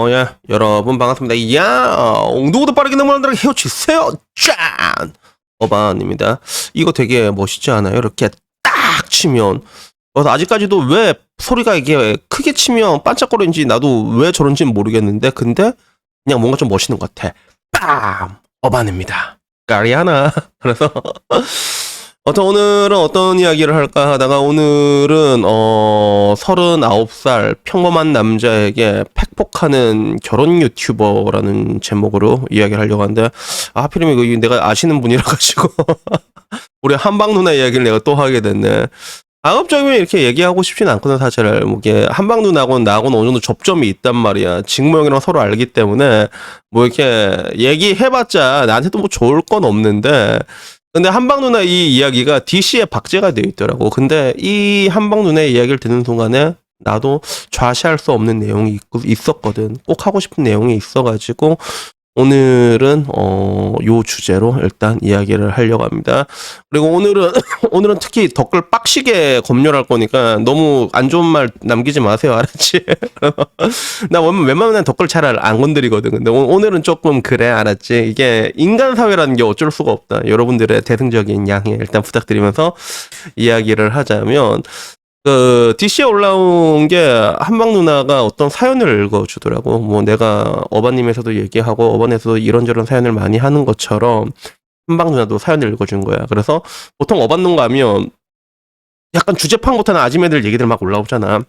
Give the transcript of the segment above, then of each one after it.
예, 여러분 반갑습니다. 누구도 빠르게 넘어간다고 헤어치세요. 짠! 어반입니다. 이거 되게 멋있지 않아요? 이렇게 딱 치면. 아직까지도 왜 소리가 이게 크게 치면 반짝거리는지 나도 왜 저런지 모르겠는데, 근데 그냥 뭔가 좀 멋있는 것 같아. 빰! 어반입니다. 까리하나. 그래서 오늘은 어떤 이야기를 할까 하다가 오늘은 39살 평범한 남자에게 팩폭하는 결혼 유튜버라는 제목으로 이야기를 하려고 하는데, 하필이면 이거 내가 아시는 분이라 가지고 우리 한방 누나 이야기를 내가 또 하게 됐네. 가급적이면 이렇게 얘기하고 싶진 않거든. 사실 뭐 이게 한방 누나하고는 나하고는 어느 정도 접점이 있단 말이야. 직무 형이랑 서로 알기 때문에 뭐 이렇게 얘기해봤자 나한테도 뭐 좋을 건 없는데, 근데 한방 누나 이 이야기가 DC에 박제가 되어 있더라고. 근데 이 한방 누나의 이야기를 듣는 순간에 나도 좌시할 수 없는 내용이 있었거든. 꼭 하고 싶은 내용이 있어가지고 오늘은 요 주제로 일단 이야기를 하려고 합니다. 그리고 오늘은 특히 댓글 빡시게 검열할 거니까 너무 안 좋은 말 남기지 마세요. 알았지? 나 웬만하면 댓글 잘 안 건드리거든. 근데 오늘은 조금 그래. 알았지? 이게 인간 사회라는 게 어쩔 수가 없다. 여러분들의 대승적인 양해 일단 부탁드리면서 이야기를 하자면, DC에 올라온 게 한방 누나가 어떤 사연을 읽어주더라고. 뭐 내가 어바님에서도 얘기하고 어반에서도 이런저런 사연을 많이 하는 것처럼 한방 누나도 사연을 읽어준 거야. 그래서 보통 어반농 가면 약간 주제팡 못하는 아지매들 얘기들 막 올라오잖아.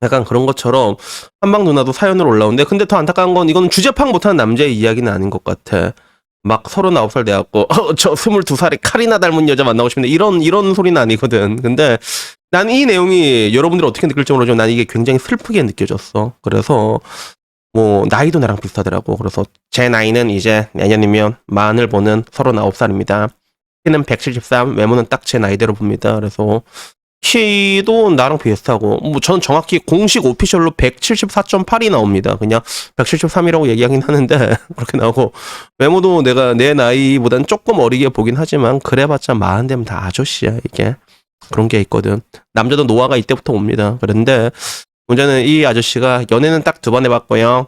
약간 그런 것처럼 한방 누나도 사연을 올라오는데, 근데 더 안타까운 건 이건 주제팡 못하는 남자의 이야기는 아닌 것 같아. 막 39살 돼갖고 저 22살에 카리나 닮은 여자 만나고 싶은데 이런 소리는 아니거든. 근데 난 이 내용이 여러분들이 어떻게 느낄지 모르지만 난 이게 굉장히 슬프게 느껴졌어. 그래서 뭐 나이도 나랑 비슷하더라고. 그래서 제 나이는 이제 내년이면 만을 보는 39살입니다. 키는 173, 외모는 딱 제 나이대로 봅니다. 그래서 키도 나랑 비슷하고, 뭐 저는 정확히 공식 오피셜로 174.8이 나옵니다. 그냥 173이라고 얘기하긴 하는데 그렇게 나오고, 외모도 내가 내 나이보단 조금 어리게 보긴 하지만 그래봤자 40 되면 다 아저씨야. 이게 그런 게 있거든. 남자도 노화가 이때부터 옵니다. 그런데 문제는 이 아저씨가 연애는 딱 2번 해봤고요.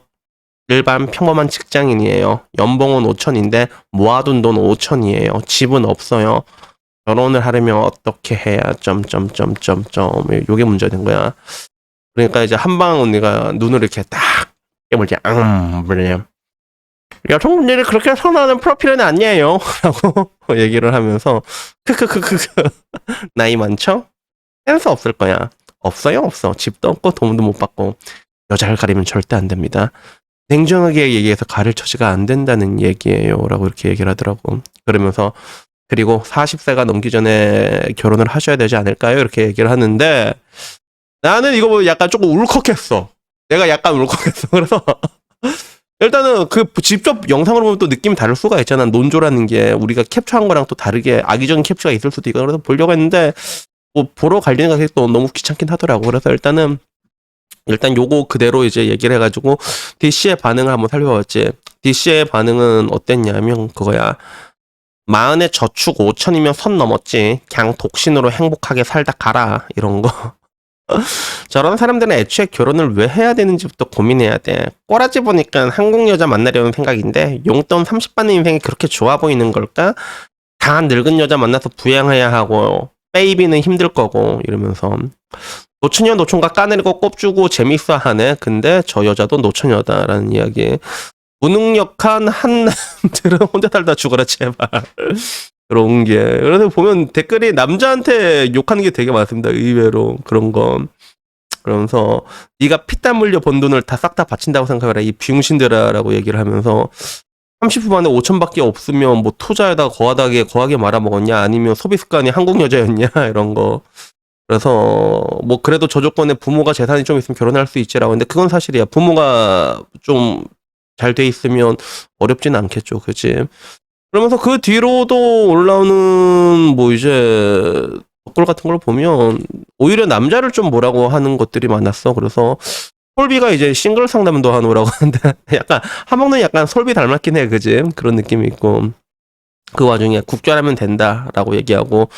일반 평범한 직장인이에요. 연봉은 5천인데 모아둔 돈 5천이에요. 집은 없어요. 결혼을 하려면 어떻게 해야 요게 문제된 거야. 그러니까 이제 한방 언니가 눈을 이렇게 딱 깨물지. 뭐냐, 여성분들이 그렇게 선호하는 프로필은 아니에요 라고 얘기를 하면서 크크크크 나이 많죠? 센스 없을 거야. 없어요? 없어. 집도 없고 돈도 못 받고. 여자를 가리면 절대 안 됩니다. 냉정하게 얘기해서 가릴 처지가 안 된다는 얘기예요 라고 이렇게 얘기를 하더라고. 그러면서 그리고 40세가 넘기 전에 결혼을 하셔야 되지 않을까요? 이렇게 얘기를 하는데, 나는 이거 보고 약간 조금 울컥했어. 내가 약간 울컥했어. 그래서 일단은 그 직접 영상으로 보면 또 느낌이 다를 수가 있잖아. 논조라는 게 우리가 캡처한 거랑 또 다르게 악의적인 캡처가 있을 수도 있고. 그래서 보려고 했는데 뭐 보러 가려는 게 또 너무 귀찮긴 하더라고. 그래서 일단 요거 그대로 이제 얘기를 해가지고 DC의 반응을 한번 살펴봤지. DC의 반응은 어땠냐면 그거야. 마흔에 저축 5천이면 선 넘었지. 그냥 독신으로 행복하게 살다 가라. 이런 거. 저런 사람들은 애초에 결혼을 왜 해야 되는지부터 고민해야 돼. 꼬라지 보니까 한국 여자 만나려는 생각인데 용돈 30 받는 인생이 그렇게 좋아 보이는 걸까? 다 늙은 여자 만나서 부양해야 하고 베이비는 힘들 거고 이러면서 노처녀 노총각 까내리고 꼽주고 재밌어 하네. 근데 저 여자도 노처녀다라는 이야기. 무능력한 한남들은 혼자 살다 죽어라 제발. 그런 게. 그래서 보면 댓글이 남자한테 욕하는 게 되게 많습니다. 의외로 그런 거. 그러면서 네가 피땀 흘려 번 돈을 다 싹 다 바친다고 생각해라 이 비용신들아라고 얘기를 하면서 30분 만에 5천밖에 없으면 뭐 투자에다가 거하게 말아먹었냐, 아니면 소비 습관이 한국 여자였냐 이런 거. 그래서 뭐 그래도 저 조건에 부모가 재산이 좀 있으면 결혼할 수 있지라고 했는데 그건 사실이야. 부모가 좀 잘 돼 있으면 어렵진 않겠죠. 그치? 그러면서 그 뒤로도 올라오는 뭐 이제 댓글 같은 걸 보면 오히려 남자를 좀 뭐라고 하는 것들이 많았어. 그래서 솔비가 이제 싱글 상담도 하노라고 하는데 약간 한방는 약간 솔비 닮았긴 해. 그지? 그런 느낌이 있고, 그 와중에 국결하면 된다라고 얘기하고,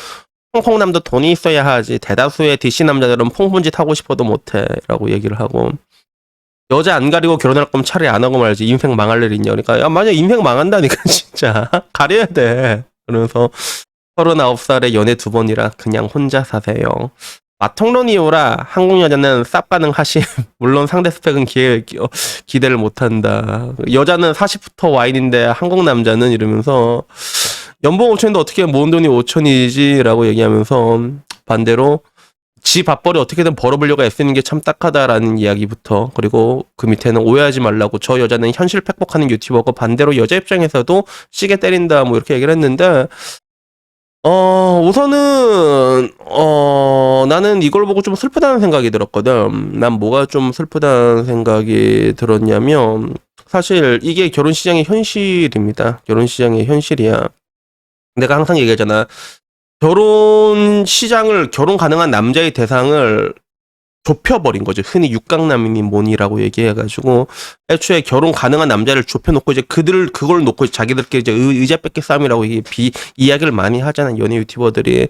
퐁퐁남도 돈이 있어야 하지 대다수의 DC 남자들은 퐁폰짓 하고 싶어도 못해 라고 얘기를 하고, 여자 안 가리고 결혼할 거면 차라리 안 하고 말지. 인생 망할 일 있냐. 그러니까, 야, 만약 인생 망한다니까, 진짜. 가려야 돼. 그러면서, 39살에 연애 2번이라 그냥 혼자 사세요. 마통론이오라 한국 여자는 쌉 가능하심. 물론 상대 스펙은 기대를 못한다. 여자는 40부터 와인인데 한국 남자는 이러면서 연봉 5천인데 어떻게 모은 돈이 5천이지? 라고 얘기하면서 반대로 지 밥벌이 어떻게든 벌어보려고 애쓰는 게 참 딱하다라는 이야기부터, 그리고 그 밑에는 오해하지 말라고 저 여자는 현실 팩폭하는 유튜버고 반대로 여자 입장에서도 시계 때린다 뭐 이렇게 얘기를 했는데, 우선은 나는 이걸 보고 좀 슬프다는 생각이 들었거든. 난 뭐가 좀 슬프다는 생각이 들었냐면, 사실 이게 결혼 시장의 현실입니다. 결혼 시장의 현실이야. 내가 항상 얘기하잖아. 결혼 시장을, 결혼 가능한 남자의 대상을 좁혀버린 거지. 흔히 육강남이니 뭐니라고 얘기해가지고, 애초에 결혼 가능한 남자를 좁혀놓고 이제 그걸 놓고 자기들끼리 이제 의자 뺏기 싸움이라고 이야기를 많이 하잖아. 연예 유튜버들이.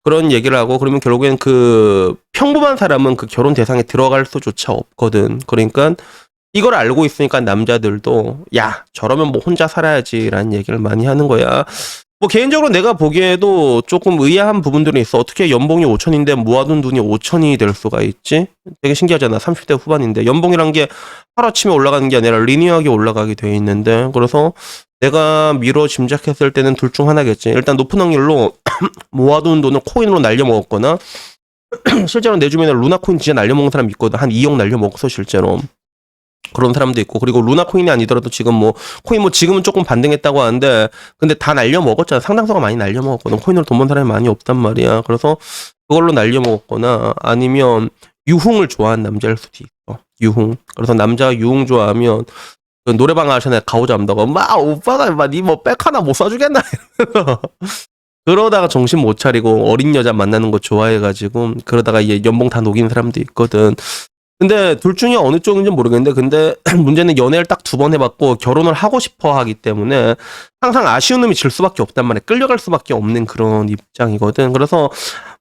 그런 얘기를 하고, 그러면 결국엔 그 평범한 사람은 그 결혼 대상에 들어갈 수조차 없거든. 그러니까 이걸 알고 있으니까 남자들도, 야, 저러면 뭐 혼자 살아야지라는 얘기를 많이 하는 거야. 뭐 개인적으로 내가 보기에도 조금 의아한 부분들이 있어. 어떻게 연봉이 5천인데 모아둔 돈이 5천이 될 수가 있지? 되게 신기하잖아. 30대 후반인데 연봉이란 게 하루아침에 올라가는 게 아니라 리니어하게 올라가게 돼 있는데, 그래서 내가 미뤄 짐작했을 때는 둘 중 하나겠지. 일단 높은 확률로 모아둔 돈을 코인으로 날려먹었거나 실제로 내 주변에 루나코인 진짜 날려먹은 사람 있거든. 한 2억 날려먹었어 실제로. 그런 사람도 있고, 그리고 루나 코인이 아니더라도 지금 뭐 코인 뭐 지금은 조금 반등했다고 하는데, 근데 다 날려 먹었잖아. 상당수가 많이 날려 먹었거든. 코인으로 돈 번 사람이 많이 없단 말이야. 그래서 그걸로 날려 먹었거나 아니면 유흥을 좋아하는 남자일 수도 있어. 유흥. 그래서 남자가 유흥 좋아하면 그 노래방 가시네 가오자 한다고 막 오빠가 막 니 뭐 백 하나 못 사주겠나 이러면서 그러다가 정신 못 차리고 어린 여자 만나는 거 좋아해가지고 그러다가 이제 연봉 다 녹이는 사람도 있거든. 근데 둘 중에 어느 쪽인지 모르겠는데, 근데 문제는 연애를 딱 2번 해봤고 결혼을 하고 싶어 하기 때문에 항상 아쉬운 놈이 질 수밖에 없단 말이야. 끌려갈 수밖에 없는 그런 입장이거든. 그래서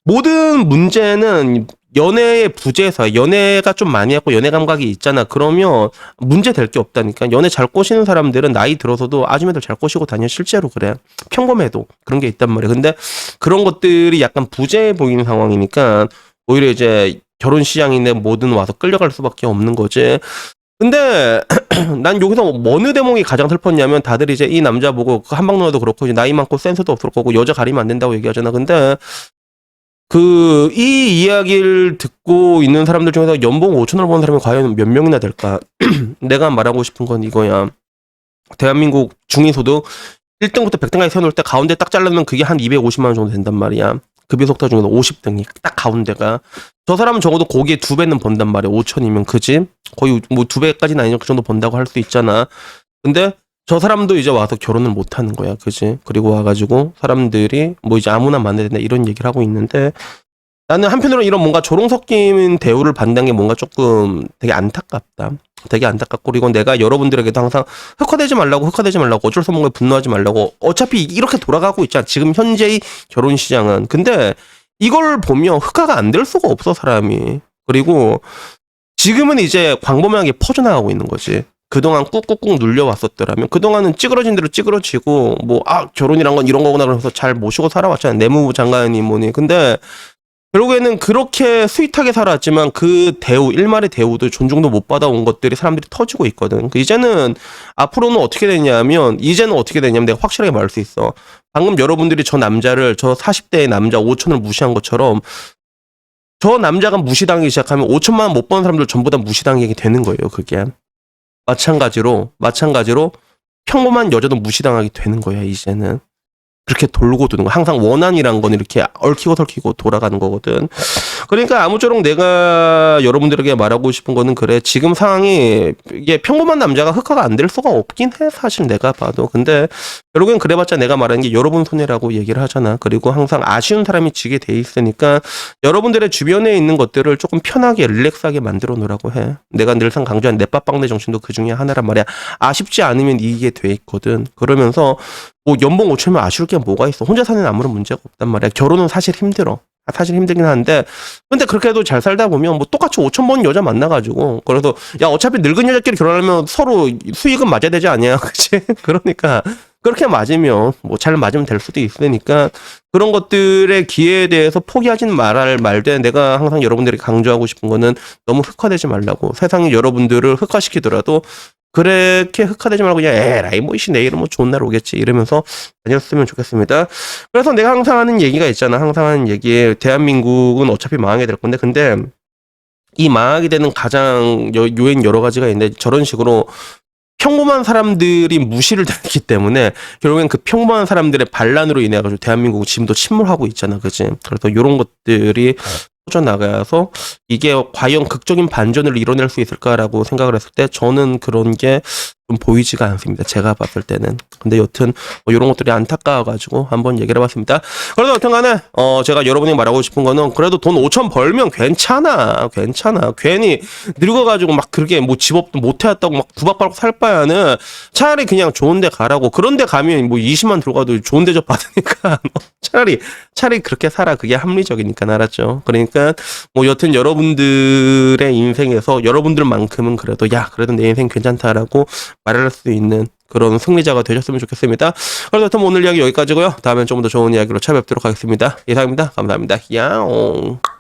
모든 문제는 연애의 부재에서, 연애가 좀 많이 하고 연애 감각이 있잖아. 그러면 문제 될 게 없다니까. 연애 잘 꼬시는 사람들은 나이 들어서도 아줌마들 잘 꼬시고 다녀. 실제로 그래. 평범해도 그런 게 있단 말이야. 근데 그런 것들이 약간 부재해 보이는 상황이니까 오히려 이제 결혼 시장인데 뭐든 와서 끌려갈 수밖에 없는 거지. 근데 난 여기서 어느 대목이 가장 슬펐냐면, 다들 이제 이 남자 보고 그 한방 누나도 그렇고 이제 나이 많고 센스도 없을 거고 여자 가리면 안 된다고 얘기하잖아. 근데 이 이야기를 듣고 있는 사람들 중에서 연봉 5천을 버는 사람이 과연 몇 명이나 될까? 내가 말하고 싶은 건 이거야. 대한민국 중위소득 1등부터 100등까지 세워놓을 때 가운데 딱 잘라면 그게 한 250만 원 정도 된단 말이야. 급여속타 중에서 50등이 딱 가운데가. 저 사람은 적어도 거기에 2배는 번단 말이야. 5천이면 그지? 거의 뭐 2배까지는 아니죠. 그 정도 번다고 할 수 있잖아. 근데 저 사람도 이제 와서 결혼을 못 하는 거야. 그지? 그리고 와가지고 사람들이 뭐 이제 아무나 만나야 된다 이런 얘기를 하고 있는데, 나는 한편으로 이런 뭔가 조롱 섞인 대우를 받는 게 뭔가 조금 되게 안타깝다. 되게 안타깝고, 그리고 내가 여러분들에게도 항상 흑화되지 말라고 어쩔 수 없는 거에 분노하지 말라고. 어차피 이렇게 돌아가고 있잖아. 지금 현재의 결혼 시장은. 근데 이걸 보면 흑화가 안 될 수가 없어 사람이. 그리고 지금은 이제 광범위하게 퍼져나가고 있는 거지. 그동안 꾹꾹꾹 눌려왔었더라면, 그동안은 찌그러진 대로 찌그러지고 뭐 결혼이란 건 이런 거구나 그러면서 잘 모시고 살아왔잖아요. 내무부 장관이 뭐니. 근데 결국에는 그렇게 스윗하게 살았지만 그 대우, 일말의 대우도 존중도 못 받아온 것들이 사람들이 터지고 있거든. 이제는 앞으로는 어떻게 되냐면, 내가 확실하게 말할 수 있어. 방금 여러분들이 저 40대의 남자 5천을 무시한 것처럼 저 남자가 무시당하기 시작하면 5천만 원 못 버는 사람들 전부 다 무시당하게 되는 거예요. 그게 마찬가지로 평범한 여자도 무시당하게 되는 거야. 이제는 그렇게 돌고 도는 거. 항상 원한이란 건 이렇게 얽히고 설키고 돌아가는 거거든. 그러니까 아무쪼록 내가 여러분들에게 말하고 싶은 거는, 그래, 지금 상황이 이게 평범한 남자가 흑화가 안 될 수가 없긴 해. 사실 내가 봐도. 근데 결국엔 그래봤자 내가 말하는 게 여러분 손해라고 얘기를 하잖아. 그리고 항상 아쉬운 사람이 지게 돼 있으니까 여러분들의 주변에 있는 것들을 조금 편하게 릴렉스하게 만들어 놓으라고 해. 내가 늘상 강조한 넷밥빵내 정신도 그 중에 하나란 말이야. 아쉽지 않으면 이게 돼 있거든. 그러면서 뭐 연봉 5천이면 아쉬울 게 뭐가 있어. 혼자 사는 아무런 문제가 없단 말이야. 결혼은 사실 힘들어. 사실 힘들긴 한데, 근데 그렇게 해도 잘 살다 보면 뭐 똑같이 5천 번 여자 만나가지고, 그래서 야 어차피 늙은 여자끼리 결혼하면 서로 수익은 맞아야 되지 않냐, 그치? 그러니까 그렇게 맞으면 뭐 잘 맞으면 될 수도 있으니까 그런 것들의 기회에 대해서 포기하진 말되, 내가 항상 여러분들에게 강조하고 싶은 거는 너무 흑화되지 말라고. 세상이 여러분들을 흑화시키더라도 그렇게 흑화되지 말고 그냥 에라이 뭐이씨 내일은 뭐 좋은 날 오겠지 이러면서 다녔으면 좋겠습니다. 그래서 내가 항상 하는 얘기가 있잖아. 항상 하는 얘기에 대한민국은 어차피 망하게 될 건데, 근데 이 망하게 되는 가장 요인 여러 가지가 있는데, 저런 식으로 평범한 사람들이 무시를 당했기 때문에 결국엔 그 평범한 사람들의 반란으로 인해 가지고 대한민국은 지금도 침몰하고 있잖아, 그지? 그래서 이런 것들이 퍼져나가서 이게 과연 극적인 반전을 이뤄낼 수 있을까라고 생각을 했을 때 저는 그런 게 좀 보이지가 않습니다. 제가 봤을 때는. 근데 여튼 뭐 이런 것들이 안타까워가지고 한번 얘기를 해봤습니다. 그래도 여튼 간에 제가 여러분이 말하고 싶은 거는, 그래도 돈 5천 벌면 괜찮아. 괜히 늙어가지고 막 그렇게 뭐 집업도 못 해왔다고 막 구박받고 살 바에는 차라리 그냥 좋은 데 가라고. 그런 데 가면 뭐 20만 들어가도 좋은 대접 받으니까 차라리 그렇게 살아. 그게 합리적이니까. 알았죠? 그러니까 뭐 여튼 여러분들의 인생에서 여러분들만큼은 그래도 그래도 내 인생 괜찮다라고 말할 수 있는 그런 승리자가 되셨으면 좋겠습니다. 그래서 여튼 오늘 이야기 여기까지고요. 다음엔 좀 더 좋은 이야기로 찾아뵙도록 하겠습니다. 이상입니다. 감사합니다. 야옹.